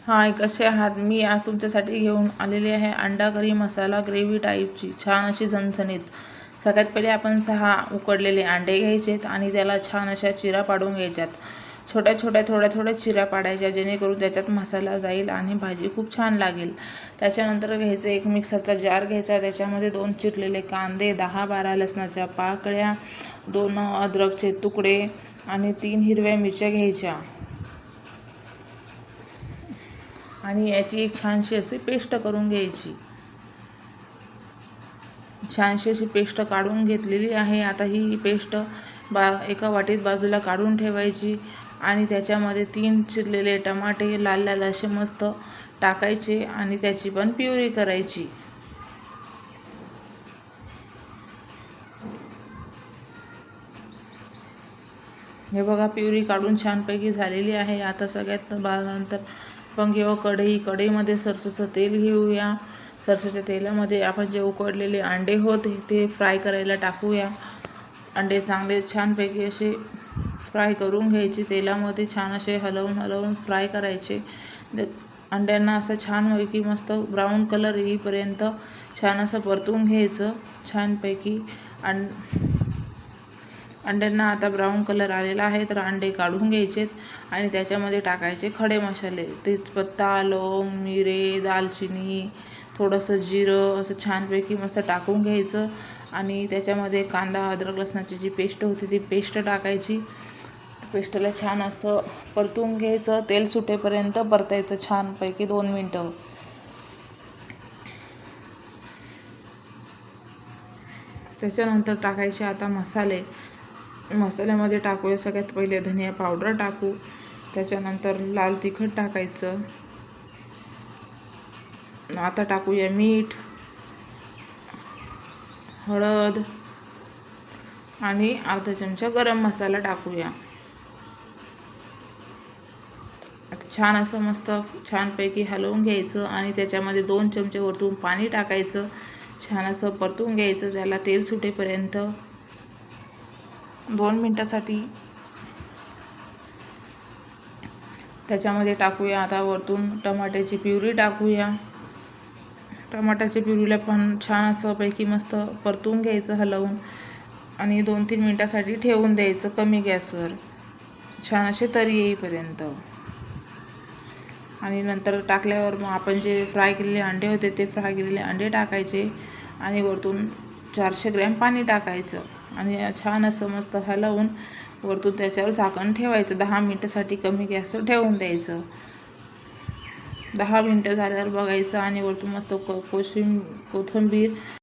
हाय, कसे आहात? मी आज तुमच्यासाठी घेऊन आलेली आहे अंडा करी मसाला ग्रेव्ही टाईपची छान अशी झणझणीत. सगळ्यात पहिले आपण 6 उकडलेले अंडे घ्यायचेत आणि त्याला छान अशा चिरा पाडून घ्यायच्यात. छोट्या छोट्या थोड्या चिरा पाडायच्या, जेणेकरून त्याच्यात मसाला जाईल आणि भाजी खूप छान लागेल. त्याच्यानंतर घ्यायचं एक मिक्सरचा जार घ्यायचा, त्याच्यामध्ये 2 चिरलेले कांदे, 10-12 लसणाच्या पाकळ्या, 2 अद्रकचे तुकडे आणि 3 हिरव्या मिरच्या घ्यायच्या आणि याची एक छानशी अशी पेस्ट करून घ्यायची. छानशी अशी पेस्ट काढून घेतलेली आहे. आता ही पेस्ट एका वाटीत बाजूला काढून ठेवायची आणि त्याच्यामध्ये 3 चिरलेले टमाटे लाल लाल असे मस्त टाकायचे आणि त्याची पण प्युरी करायची. हे बघा, प्युरी काढून छानपैकी झालेली आहे. आता सगळ्यात नंतर आपण घेऊ कढईमध्ये सरसोचं तेल घेऊया. सरसोच्या तेलामध्ये आपण जे उकडलेले अंडे होते ते फ्राय करायला टाकूया. अंडे चांगले छानपैकी असे फ्राय करून घ्यायचे. तेलामध्ये छान असे हलवून फ्राय करायचे. अंड्यांना असं छानपैकी मस्त ब्राऊन कलर येईपर्यंत छान असं परतून घ्यायचं छानपैकी. अंड्यांना आता ब्राऊन कलर आलेला आहे, तर अंडे काढून घ्यायचेत आणि त्याच्यामध्ये टाकायचे खडे मसाले. तेजपत्ता, लवंग, मिरे, दालचिनी, थोडंसं जिरं असं छानपैकी मस्त टाकून घ्यायचं आणि त्याच्यामध्ये कांदा, अद्रक, लसणाची जी पेस्ट होती ती पेस्ट टाकायची. पेस्टला छान असं परतून घ्यायचं, तेल सुटेपर्यंत परतायचं छानपैकी 2 मिनटं. त्याच्यानंतर टाकायचे आता मसाले. मसाल्यामध्ये टाकूया सगळ्यात पहिले धनिया पावडर टाकू, त्याच्यानंतर लाल तिखट टाकायचं. आता टाकूया मीठ, हळद आणि अर्धा चमचा गरम मसाला टाकूया. आता छान असं मस्त छानपैकी हलवून घ्यायचं आणि त्याच्यामध्ये 2 चमचे वरतून पाणी टाकायचं. छान असं परतून घ्यायचं त्याला तेल सुटेपर्यंत 2 मिनटासाठी. त्याच्यामध्ये टाकूया आता वरतून टमाट्याची प्युरी टाकूया. टमाट्याच्या प्युरीला पण छान असं पैकी मस्त परतून घ्यायचं हलवून आणि 2-3 मिनटासाठी ठेवून द्यायचं कमी गॅसवर छान असे तरी येईपर्यंत. आणि नंतर टाकल्यावर मग आपण जे फ्राय केलेले अंडे होते ते फ्राय केलेले अंडे टाकायचे आणि वरतून 400 ग्रॅम पाणी टाकायचं आणि छान असं मस्त हलवून वरतून त्याच्यावर झाकण ठेवायचं. 10 मिनटासाठी कमी गॅसवर ठेवून द्यायचं. 10 मिनटं झाल्यावर बघायचं आणि वरतून मस्त कोथिंबीर